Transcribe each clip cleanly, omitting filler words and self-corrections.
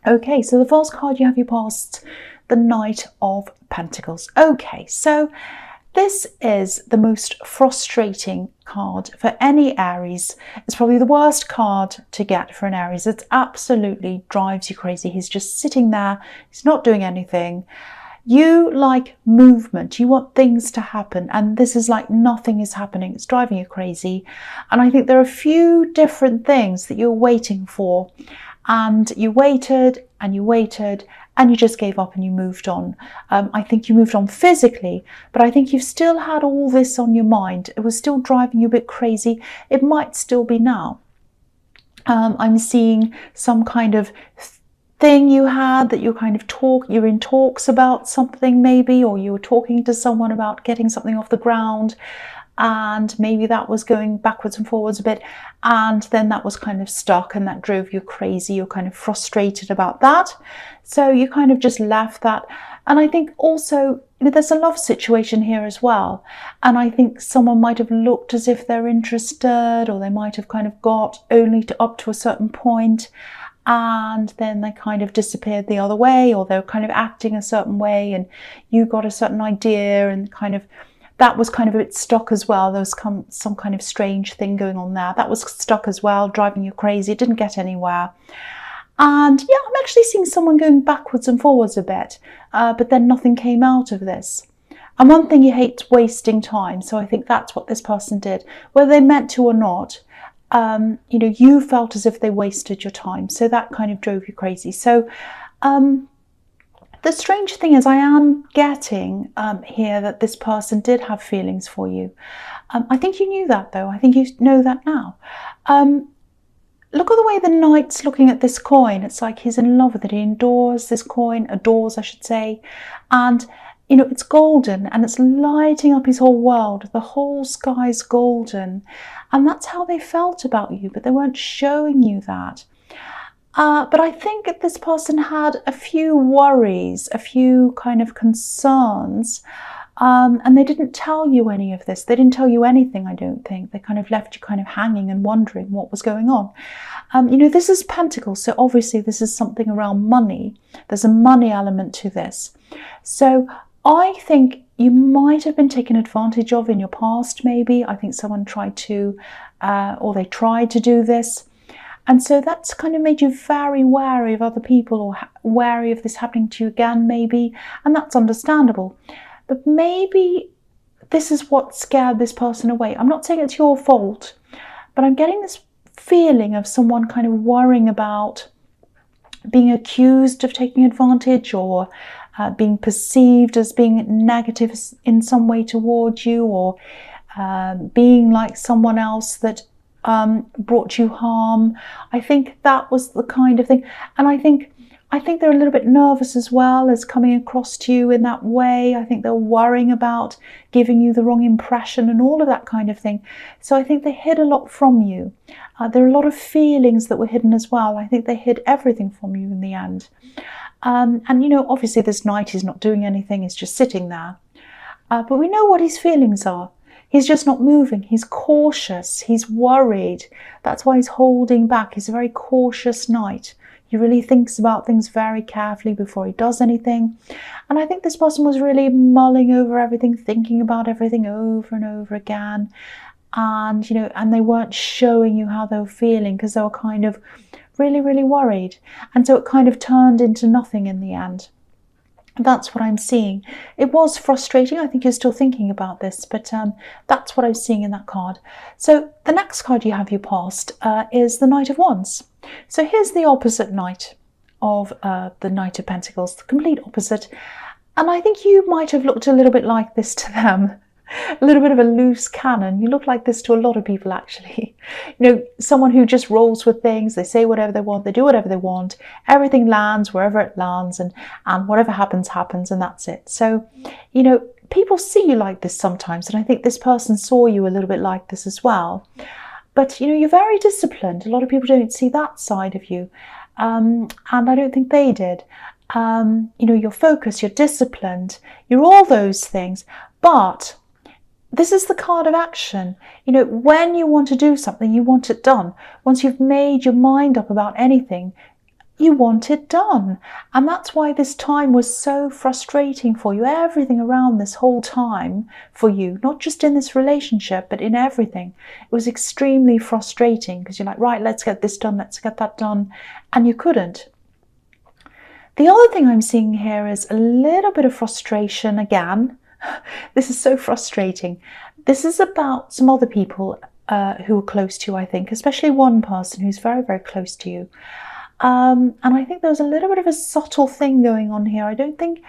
Okay, so the first card you have your past, the Knight of Pentacles. Okay, so this is the most frustrating card for any Aries. It's probably the worst card to get for an Aries. It absolutely drives you crazy. He's just sitting there. He's not doing anything. You like movement. You want things to happen. And this is like nothing is happening. It's driving you crazy. And I think there are a few different things that you're waiting for. And you waited and you waited and you just gave up and you moved on. I think you moved on physically, but I think you've still had all this on your mind. It was still driving you a bit crazy. It might still be now. I'm seeing some kind of thing you had that you're in talks about something maybe, or you were talking to someone about getting something off the ground. And maybe that was going backwards and forwards a bit, and then that was kind of stuck and that drove you crazy. You're kind of frustrated about that, so you kind of just left that. And I think also there's a love situation here as well, and I think someone might have looked as if they're interested, or they might have kind of got only up to a certain point, and then they kind of disappeared the other way, or they were kind of acting a certain way and you got a certain idea, and kind of that was kind of a bit stuck as well. There was some kind of strange thing going on there. That was stuck as well, driving you crazy. It didn't get anywhere. And yeah, I'm actually seeing someone going backwards and forwards a bit, but then nothing came out of this. And one thing you hate is wasting time. So I think that's what this person did. Whether they meant to or not, you felt as if they wasted your time. So that kind of drove you crazy. So the strange thing is I am getting here that this person did have feelings for you. I think you knew that though. I think you know that now. Look at the way the Knight's looking at this coin. It's like he's in love with it. He adores this coin, adores I should say. And it's golden and it's lighting up his whole world. The whole sky's golden. And that's how they felt about you, but they weren't showing you that. But I think this person had a few worries, a few kind of concerns, and they didn't tell you any of this. They didn't tell you anything, I don't think. They kind of left you kind of hanging and wondering what was going on. This is Pentacles, so obviously this is something around money. There's a money element to this. So I think you might have been taken advantage of in your past, maybe. I think someone tried to, or they tried to do this. And so that's kind of made you very wary of other people, or wary of this happening to you again, maybe. And that's understandable. But maybe this is what scared this person away. I'm not saying it's your fault, but I'm getting this feeling of someone kind of worrying about being accused of taking advantage, or being perceived as being negative in some way towards you, or being like someone else that brought you harm. I think that was the kind of thing. And I think they're a little bit nervous as well as coming across to you in that way. I think they're worrying about giving you the wrong impression and all of that kind of thing. So I think they hid a lot from you. There are a lot of feelings that were hidden as well. I think they hid everything from you in the end. And obviously this Knight is not doing anything. He's just sitting there. But we know what his feelings are. He's just not moving. He's cautious. He's worried. That's why he's holding back. He's a very cautious Knight. He really thinks about things very carefully before he does anything. And I think this person was really mulling over everything, thinking about everything over and over again. And, and they weren't showing you how they were feeling because they were kind of really, really worried. And so it kind of turned into nothing in the end. That's what I'm seeing. It was frustrating. I think you're still thinking about this, but that's what I'm seeing in that card. So the next card you have your past is the Knight of Wands. So here's the opposite Knight of the Knight of Pentacles, the complete opposite. And I think you might have looked a little bit like this to them. A little bit of a loose cannon. You look like this to a lot of people, actually. Someone who just rolls with things. They say whatever they want. They do whatever they want. Everything lands wherever it lands, and whatever happens, happens, and that's it. So, people see you like this sometimes, and I think this person saw you a little bit like this as well. But, you're very disciplined. A lot of people don't see that side of you, and I don't think they did. You're focused, you're disciplined, you're all those things, but this is the card of action. When you want to do something, you want it done. Once you've made your mind up about anything, you want it done. And that's why this time was so frustrating for you. Everything around this whole time for you, not just in this relationship, but in everything. It was extremely frustrating because you're like, right, let's get this done, let's get that done. And you couldn't. The other thing I'm seeing here is a little bit of frustration again. This is so frustrating. This is about some other people who are close to you, I think, especially one person who's very, very close to you. And I think there's a little bit of a subtle thing going on here. I don't think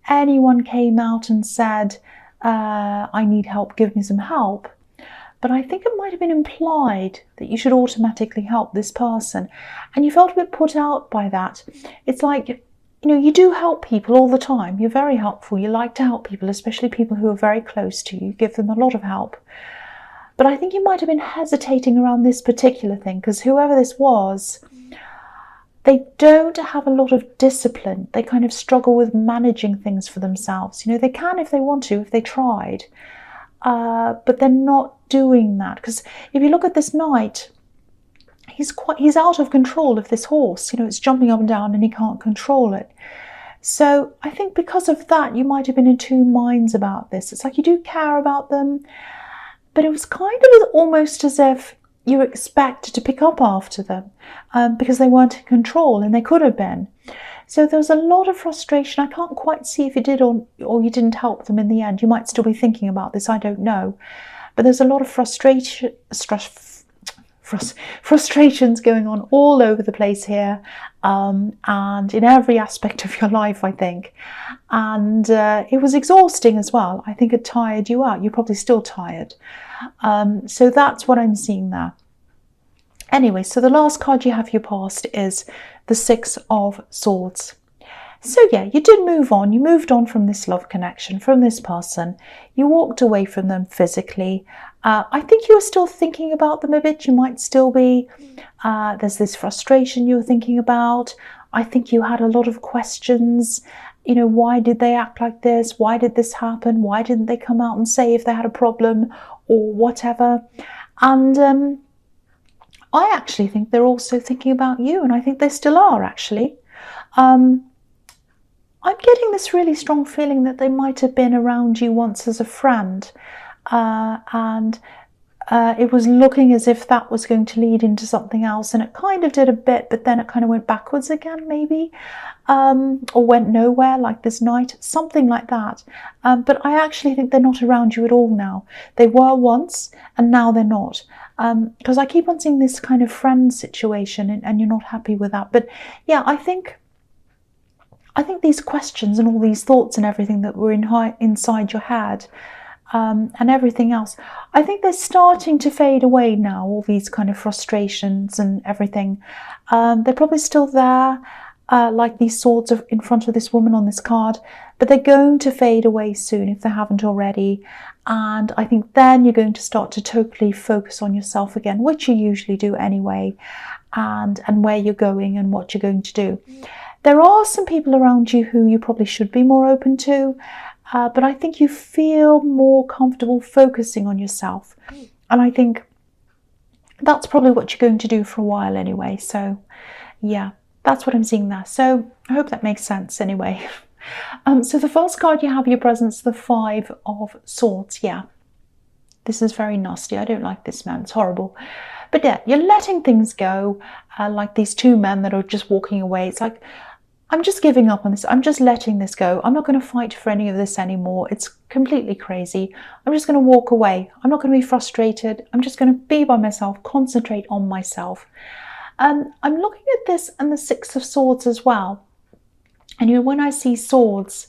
anyone came out and said, I need help, give me some help. But I think it might have been implied that you should automatically help this person. And you felt a bit put out by that. It's like, you know, you do help people all the time. You're very helpful. You like to help people, especially people who are very close to you. You give them a lot of help. But I think you might have been hesitating around this particular thing, because whoever this was, they don't have a lot of discipline. They kind of struggle with managing things for themselves. You know, they can if they want to, if they tried, but they're not doing that. Because if you look at this knight, he's out of control of this horse. You know, it's jumping up and down and he can't control it. So I think because of that, you might have been in two minds about this. It's like you do care about them, but it was kind of almost as if you expected to pick up after them because they weren't in control, and they could have been. So there was a lot of frustration. I can't quite see if you did or you didn't help them in the end. You might still be thinking about this, I don't know. But there's a lot of frustrations going on all over the place here, and in every aspect of your life, I think. And it was exhausting as well. I think it tired you out. You're probably still tired. So that's what I'm seeing there. Anyway, so the last card you have your past is the Six of Swords. So yeah, you did move on. You moved on from this love connection, from this person. You walked away from them physically. I think you were still thinking about them a bit. You might still be. There's this frustration you were thinking about. I think you had a lot of questions. You know, why did they act like this? Why did this happen? Why didn't they come out and say if they had a problem or whatever? And I actually think they're also thinking about you, and I think they still are, actually. I'm getting this really strong feeling that they might have been around you once as a friend, and it was looking as if that was going to lead into something else, and it kind of did a bit, but then it kind of went backwards again, maybe, or went nowhere, like this knight, something like that. But I actually think they're not around you at all now. They were once, and now they're not. Because I keep on seeing this kind of friend situation, and you're not happy with that. But yeah, I think these questions and all these thoughts and everything that were inside your head, and everything else, I think they're starting to fade away now, all these kind of frustrations and everything. They're probably still there, like these swords in front of this woman on this card, but they're going to fade away soon if they haven't already. And I think then you're going to start to totally focus on yourself again, which you usually do anyway, and where you're going and what you're going to do. There are some people around you who you probably should be more open to, but I think you feel more comfortable focusing on yourself. And I think that's probably what you're going to do for a while anyway. So yeah, that's what I'm seeing there. So I hope that makes sense anyway. So the first card you have your presence, the Five of Swords. Yeah, this is very nasty. I don't like this man. It's horrible. But yeah, you're letting things go, like these two men that are just walking away. It's like, I'm just giving up on this. I'm just letting this go. I'm not going to fight for any of this anymore. It's completely crazy. I'm just going to walk away. I'm not going to be frustrated. I'm just going to be by myself, concentrate on myself. I'm looking at this and the Six of Swords as well. And you know, when I see swords,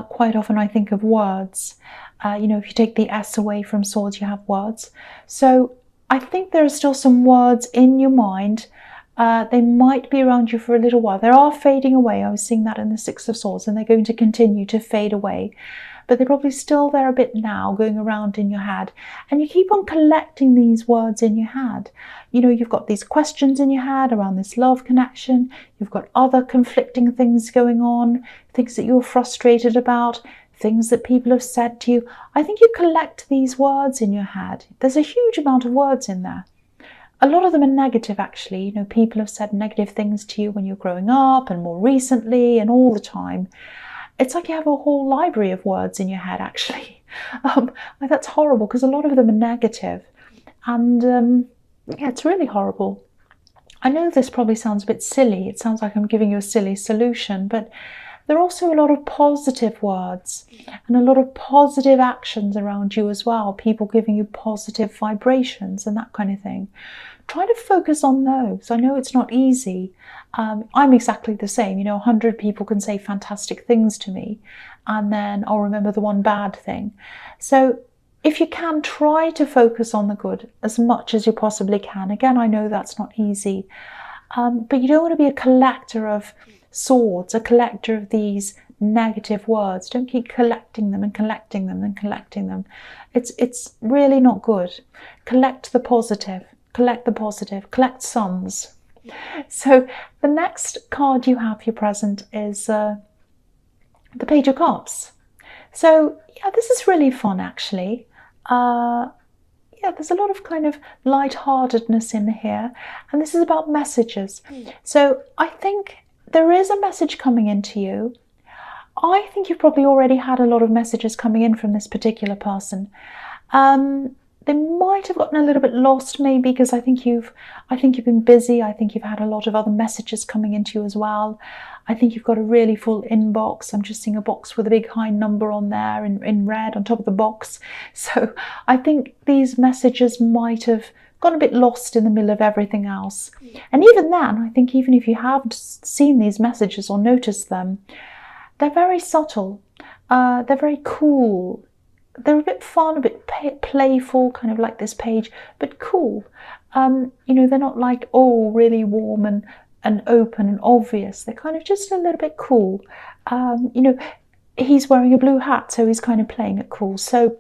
quite often I think of words. You know, if you take the S away from swords, you have words. So I think there are still some words in your mind. They might be around you for a little while. They are fading away. I was seeing that in the Six of Swords, and they're going to continue to fade away. But they're probably still there a bit now, going around in your head. And you keep on collecting these words in your head. You know, you've got these questions in your head around this love connection. You've got other conflicting things going on, things that you're frustrated about, things that people have said to you. I think you collect these words in your head. There's a huge amount of words in there. A lot of them are negative, actually. You know, people have said negative things to you when you're growing up and more recently and all the time. It's like you have a whole library of words in your head, actually. That's horrible because a lot of them are negative. And yeah, it's really horrible. I know this probably sounds a bit silly. It sounds like I'm giving you a silly solution, but there are also a lot of positive words and a lot of positive actions around you as well. People giving you positive vibrations and that kind of thing. Try to focus on those. I know it's not easy. I'm exactly the same. You know, 100 people can say fantastic things to me, and then I'll remember the one bad thing. So if you can, try to focus on the good as much as you possibly can. Again, I know that's not easy, but you don't want to be a collector of swords, a collector of these negative words. Don't keep collecting them and collecting them and collecting them. It's really not good. Collect the positive. Collect the positive. Collect suns. So the next card you have for your present is the Page of Cups. So yeah, this is really fun, actually. Yeah, there's a lot of kind of lightheartedness in here, and this is about messages. So I think there is a message coming into you. I think you've probably already had a lot of messages coming in from this particular person. They might have gotten a little bit lost, maybe, because I think you've been busy. I think you've had a lot of other messages coming into you as well. I think you've got a really full inbox. I'm just seeing a box with a big high number on there in red on top of the box. So I think these messages might have gone a bit lost in the middle of everything else. And even then, I think even if you haven't seen these messages or noticed them, they're very subtle. They're very cool. They're a bit fun, a bit playful, kind of like this page, but cool. You know, they're not like, oh, really warm and open and obvious. They're kind of just a little bit cool. You know, he's wearing a blue hat, so he's kind of playing it cool. So,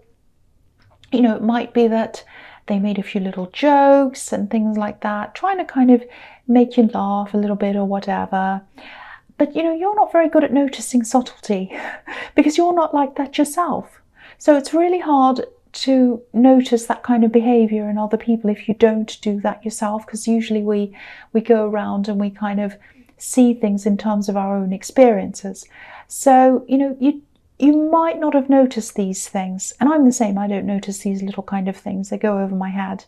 you know, it might be that they made a few little jokes and things like that, trying to kind of make you laugh a little bit or whatever. But, you know, you're not very good at noticing subtlety because you're not like that yourself. So it's really hard to notice that kind of behavior in other people if you don't do that yourself, because usually we go around and we kind of see things in terms of our own experiences. So, you know, you might not have noticed these things. And I'm the same. I don't notice these little kind of things. They go over my head.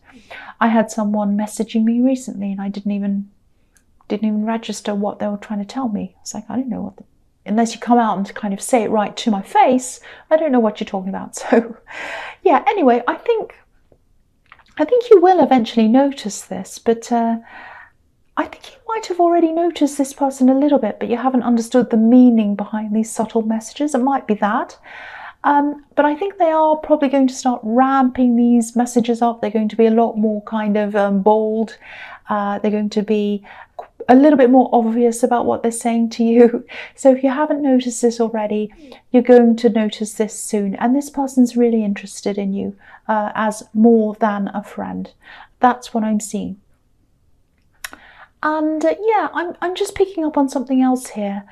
I had someone messaging me recently and I didn't even register what they were trying to tell me. It's like, I don't know what unless you come out and kind of say it right to my face, I don't know what you're talking about. So yeah, anyway, I think you will eventually notice this, but I think you might have already noticed this person a little bit, but you haven't understood the meaning behind these subtle messages. It might be that. But I think they are probably going to start ramping these messages up. They're going to be a lot more kind of bold. They're going to be a little bit more obvious about what they're saying to you. So if you haven't noticed this already, you're going to notice this soon. And this person's really interested in you as more than a friend. That's what I'm seeing. And yeah, I'm just picking up on something else here.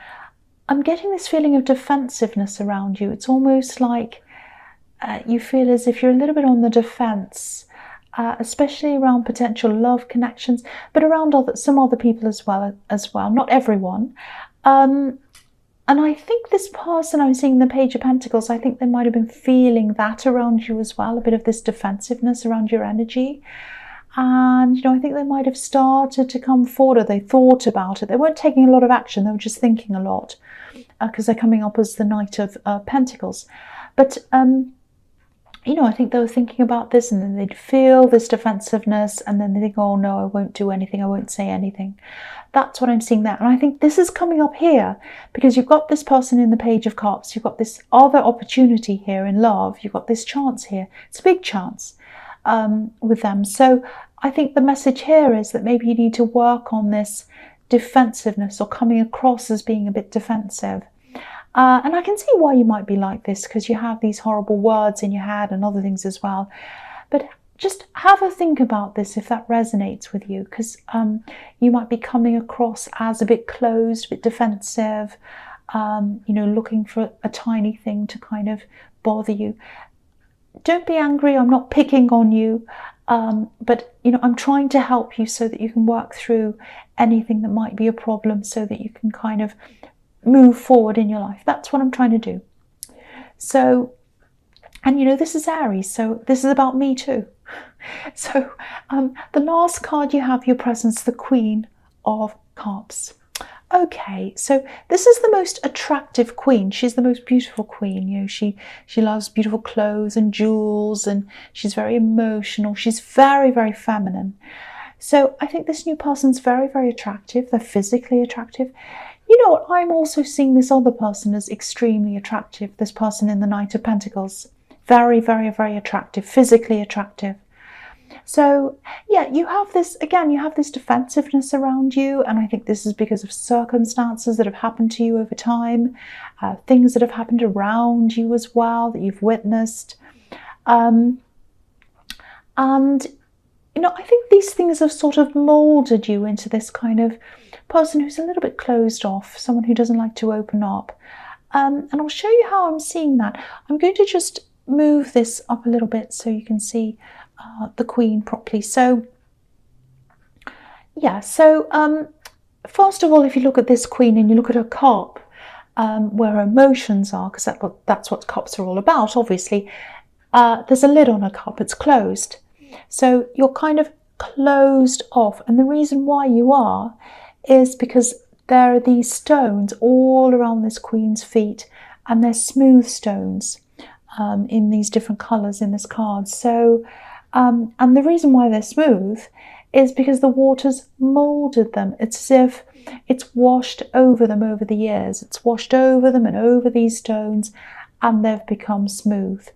I'm getting this feeling of defensiveness around you. It's almost like you feel as if you're a little bit on the defense, especially around potential love connections, but around some other people as well. Not everyone. And I think this person I'm seeing the Page of Pentacles, I think they might have been feeling that around you as well, a bit of this defensiveness around your energy. And, you know, I think they might have started to come forward, or they thought about it. They weren't taking a lot of action, they were just thinking a lot, because they're coming up as the Knight of Pentacles. But, you know, I think they were thinking about this, and then they'd feel this defensiveness, and then they think, oh no, I won't do anything, I won't say anything. That's what I'm seeing there. And I think this is coming up here, because you've got this person in the Page of Cups, you've got this other opportunity here in love, you've got this chance here. It's a big chance with them. So I think the message here is that maybe you need to work on this defensiveness, or coming across as being a bit defensive. And I can see why you might be like this, because you have these horrible words in your head and other things as well. But just have a think about this if that resonates with you, because you might be coming across as a bit closed, a bit defensive, you know, looking for a tiny thing to kind of bother you. Don't be angry, I'm not picking on you. But, you know, I'm trying to help you so that you can work through anything that might be a problem so that you can kind of move forward in your life. That's what I'm trying to do. So, and you know, this is Aries, so this is about me too. So the last card you have, your presence, the Queen of Cups. Okay, so this is the most attractive queen. She's the most beautiful queen. You know, she loves beautiful clothes and jewels, and she's very emotional. She's very, very feminine. So I think this new person's very, very attractive. They're physically attractive. You know what? I'm also seeing this other person as extremely attractive. This person in the Knight of Pentacles. Very, very, very attractive, physically attractive. So yeah, you have this, again, you have this defensiveness around you, and I think this is because of circumstances that have happened to you over time, things that have happened around you as well that you've witnessed. And, you know, I think these things have sort of molded you into this kind of person who's a little bit closed off, someone who doesn't like to open up. And I'll show you how I'm seeing that. I'm going to just move this up a little bit so you can see the Queen properly. So yeah, so first of all, if you look at this Queen and you look at her cup, where her emotions are, because that's what cups are all about, obviously, there's a lid on her cup, it's closed. So you're kind of closed off, and the reason why you are is because there are these stones all around this Queen's feet, and they're smooth stones in these different colours in this card. So and the reason why they're smooth is because the water's moulded them. It's as if it's washed over them over the years. It's washed over them and over these stones, and they've become smooth.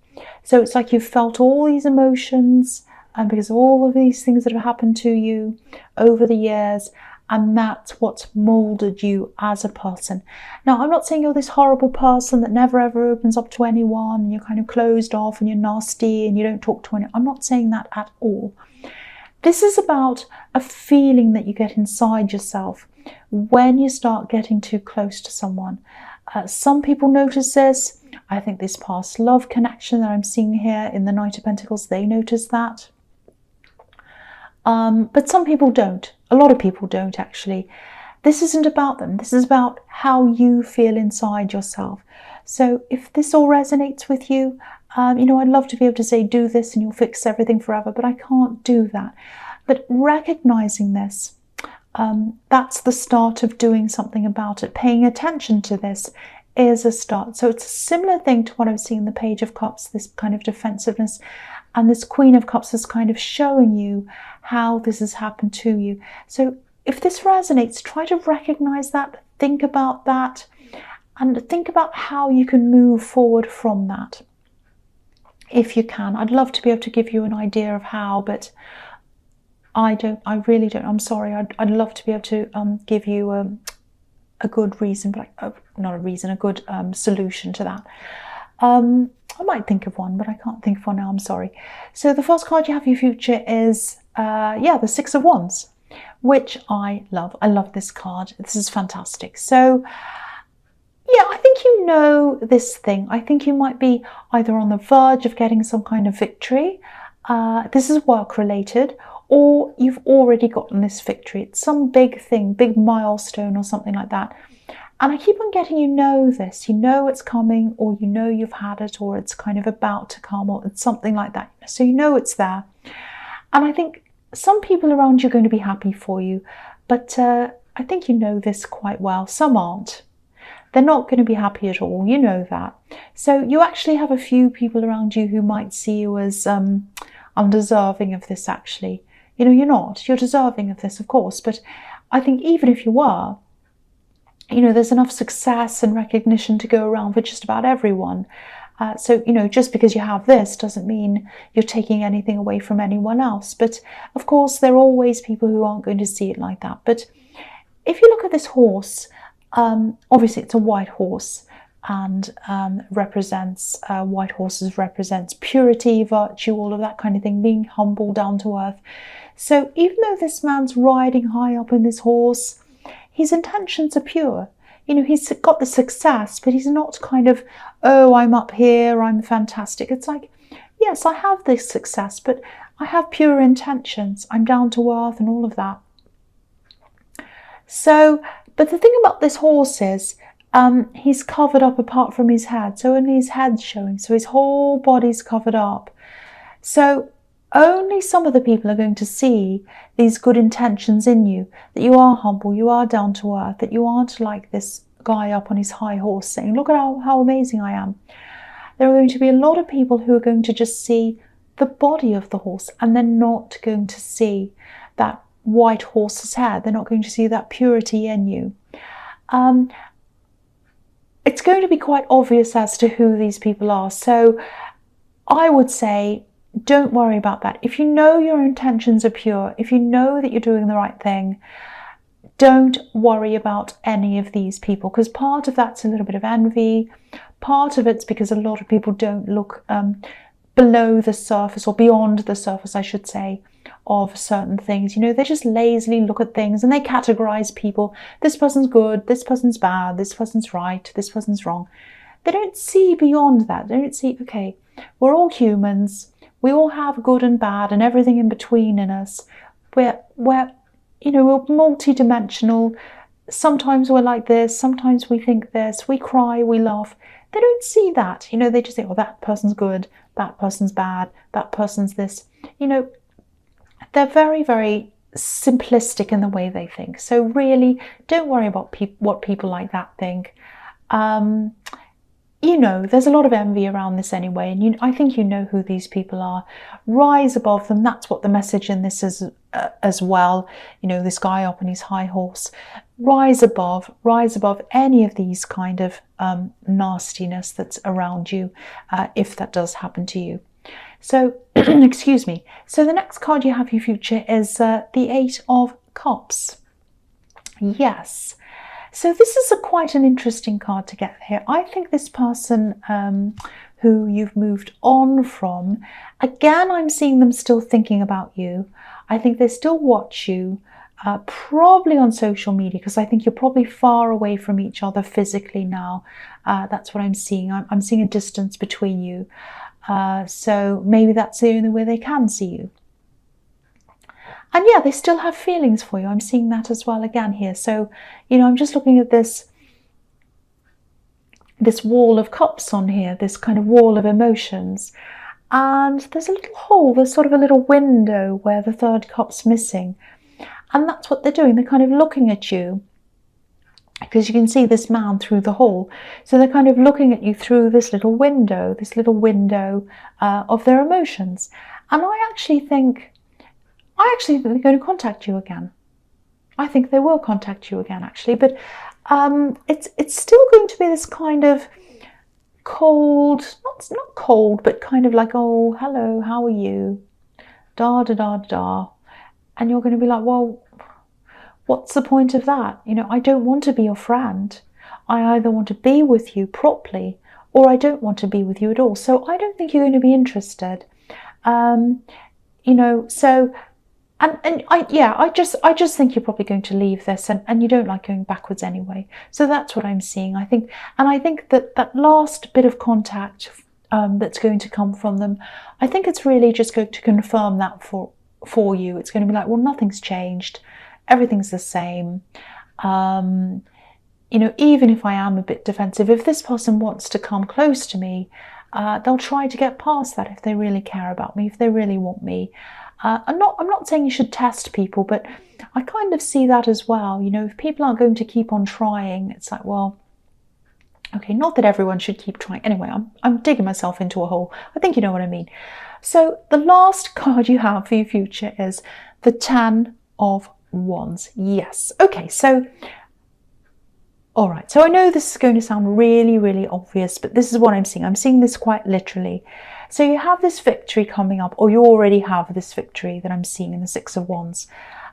So it's like you've felt all these emotions, and because of all of these things that have happened to you over the years, and that's what's moulded you as a person. Now, I'm not saying you're this horrible person that never ever opens up to anyone, and you're kind of closed off and you're nasty and you don't talk to anyone. I'm not saying that at all. This is about a feeling that you get inside yourself when you start getting too close to someone. Some people notice this. I think this past love connection that I'm seeing here in the Knight of Pentacles, they notice that. But some people don't. A lot of people don't, actually. This isn't about them. This is about how you feel inside yourself. So if this all resonates with you, you know, I'd love to be able to say, do this and you'll fix everything forever, but I can't do that. But recognizing this, that's the start of doing something about it. Paying attention to this is a start. So it's a similar thing to what I was seeing in the Page of Cups, this kind of defensiveness. And this Queen of Cups is kind of showing you how this has happened to you. So if this resonates, try to recognize that, think about that, and think about how you can move forward from that. If you can. I'd love to be able to give you an idea of how, but I really don't. I'm sorry. I'd love to be able to give you a good reason, but not a reason, a good solution to that. I might think of one, but I can't think of one now, I'm sorry. So the first card you have for your future is, the Six of Wands, which I love. I love this card. This is fantastic. So, yeah, I think you know this thing. I think you might be either on the verge of getting some kind of victory. This is work-related, or you've already gotten this victory. It's some big thing, big milestone or something like that. And I keep on getting, you know this, you know it's coming, or you know you've had it, or it's kind of about to come, or it's something like that. So you know it's there. And I think some people around you are going to be happy for you, but I think you know this quite well. Some aren't. They're not going to be happy at all, you know that. So you actually have a few people around you who might see you as undeserving of this, actually. You know, you're not. You're deserving of this, of course, but I think even if you were, you know, there's enough success and recognition to go around for just about everyone. So, you know, just because you have this doesn't mean you're taking anything away from anyone else. But of course, there are always people who aren't going to see it like that. But if you look at this horse, obviously it's a white horse, and white horses represents purity, virtue, all of that kind of thing, being humble, down to earth. So even though this man's riding high up in this horse, his intentions are pure. You know, he's got the success, but he's not kind of, oh, I'm up here, I'm fantastic. It's like, yes, I have this success, but I have pure intentions. I'm down to earth and all of that. So, but the thing about this horse is, he's covered up apart from his head. So only his head's showing. So his whole body's covered up. So only some of the people are going to see these good intentions in you, that you are humble, you are down to earth, that you aren't like this guy up on his high horse saying, look at how amazing I am. There are going to be a lot of people who are going to just see the body of the horse, and they're not going to see that white horse's head. They're not going to see that purity in you. It's going to be quite obvious as to who these people are. So I would say, don't worry about that. If you know your intentions are pure, if you know that you're doing the right thing, don't worry about any of these people, because part of that's a little bit of envy. Part of it's because a lot of people don't look below the surface, or beyond the surface, I should say, of certain things. You know, they just lazily look at things and they categorize people. This person's good, this person's bad, this person's right, this person's wrong. They don't see beyond that. They don't see, okay, we're all humans. We all have good and bad and everything in between in us. We're you know, we're multi-dimensional. Sometimes we're like this, sometimes we think this, we cry, we laugh. They don't see that. You know, they just think, oh, that person's good, that person's bad, that person's this. You know, they're very, very simplistic in the way they think. So really, don't worry about what people like that think. You know, there's a lot of envy around this anyway, and I think you know who these people are. Rise above them. That's what the message in this is as well. You know, this guy up on his high horse. Rise above any of these kind of nastiness that's around you, if that does happen to you. So, excuse me. So the next card you have for your future is the Eight of Cups. Yes. So this is quite an interesting card to get here. I think this person who you've moved on from, again, I'm seeing them still thinking about you. I think they still watch you, probably on social media, because I think you're probably far away from each other physically now. That's what I'm seeing. I'm seeing a distance between you. So maybe that's the only way they can see you. And yeah, they still have feelings for you. I'm seeing that as well again here. So, you know, I'm just looking at this wall of cups on here, this kind of wall of emotions. And there's a little hole, there's sort of a little window where the third cup's missing. And that's what they're doing. They're kind of looking at you, because you can see this man through the hole. So they're kind of looking at you through this little window of their emotions. And I actually think they're going to contact you again. I think they will contact you again, actually. But it's still going to be this kind of cold, not cold, but kind of like, oh, hello, how are you? Da, da, da, da. And you're going to be like, well, what's the point of that? You know, I don't want to be your friend. I either want to be with you properly, or I don't want to be with you at all. So I don't think you're going to be interested. You know, so... And I just think you're probably going to leave this, and you don't like going backwards anyway. So that's what I'm seeing. I think that last bit of contact that's going to come from them, I think it's really just going to confirm that for you. It's going to be like, well, nothing's changed, everything's the same. You know, even if I am a bit defensive, if this person wants to come close to me, they'll try to get past that if they really care about me, if they really want me. I'm not saying you should test people, but I kind of see that as well. You know, if people aren't going to keep on trying, it's like, well, okay, not that everyone should keep trying. Anyway, I'm digging myself into a hole. I think you know what I mean. So the last card you have for your future is the Ten of Wands. Yes. Okay, so... all right, so I know this is going to sound really, really obvious, but this is what I'm seeing. I'm seeing this quite literally. So you have this victory coming up, or you already have this victory that I'm seeing in the Six of Wands.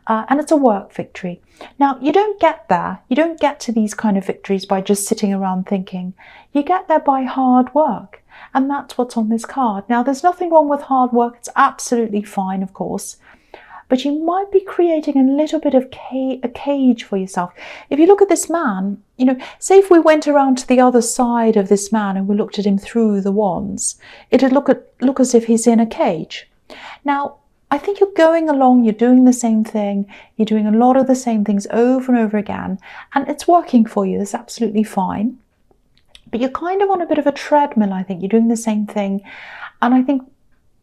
And it's a work victory. Now, you don't get there. You don't get to these kind of victories by just sitting around thinking. You get there by hard work. And that's what's on this card. Now, there's nothing wrong with hard work. It's absolutely fine, of course. But you might be creating a little bit of a cage for yourself. If you look at this man, you know, say if we went around to the other side of this man and we looked at him through the wands, it'd look as if he's in a cage. Now, I think you're going along, you're doing the same thing, you're doing a lot of the same things over and over again, and it's working for you. That's absolutely fine. But you're kind of on a bit of a treadmill, I think. You're doing the same thing. And I think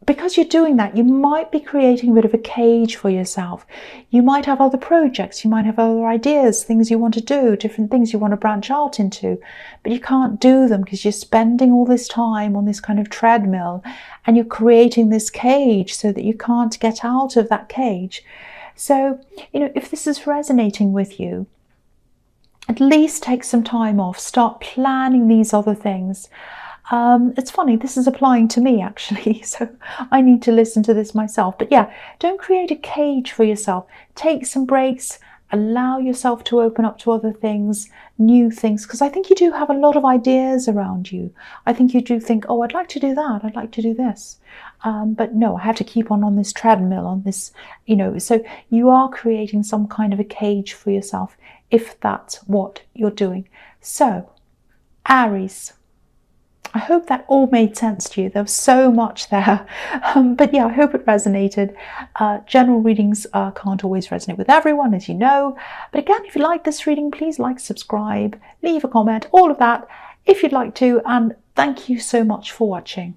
because you're doing that, you might be creating a bit of a cage for yourself. You might have other projects, you might have other ideas, things you want to do, different things you want to branch out into, but you can't do them because you're spending all this time on this kind of treadmill and you're creating this cage so that you can't get out of that cage. So, if this is resonating with you, at least take some time off, start planning these other things. It's funny, this is applying to me actually, so I need to listen to this myself. But yeah, don't create a cage for yourself. Take some breaks, allow yourself to open up to other things, new things, because I think you do have a lot of ideas around you. I think you do think, oh, I'd like to do that, I'd like to do this. But no, I have to keep on this treadmill, on this, so you are creating some kind of a cage for yourself if that's what you're doing. So, Aries, I hope that all made sense to you. There was so much there. But yeah, I hope it resonated. General readings can't always resonate with everyone, as you know. But again, if you like this reading, please like, subscribe, leave a comment, all of that if you'd like to. And thank you so much for watching.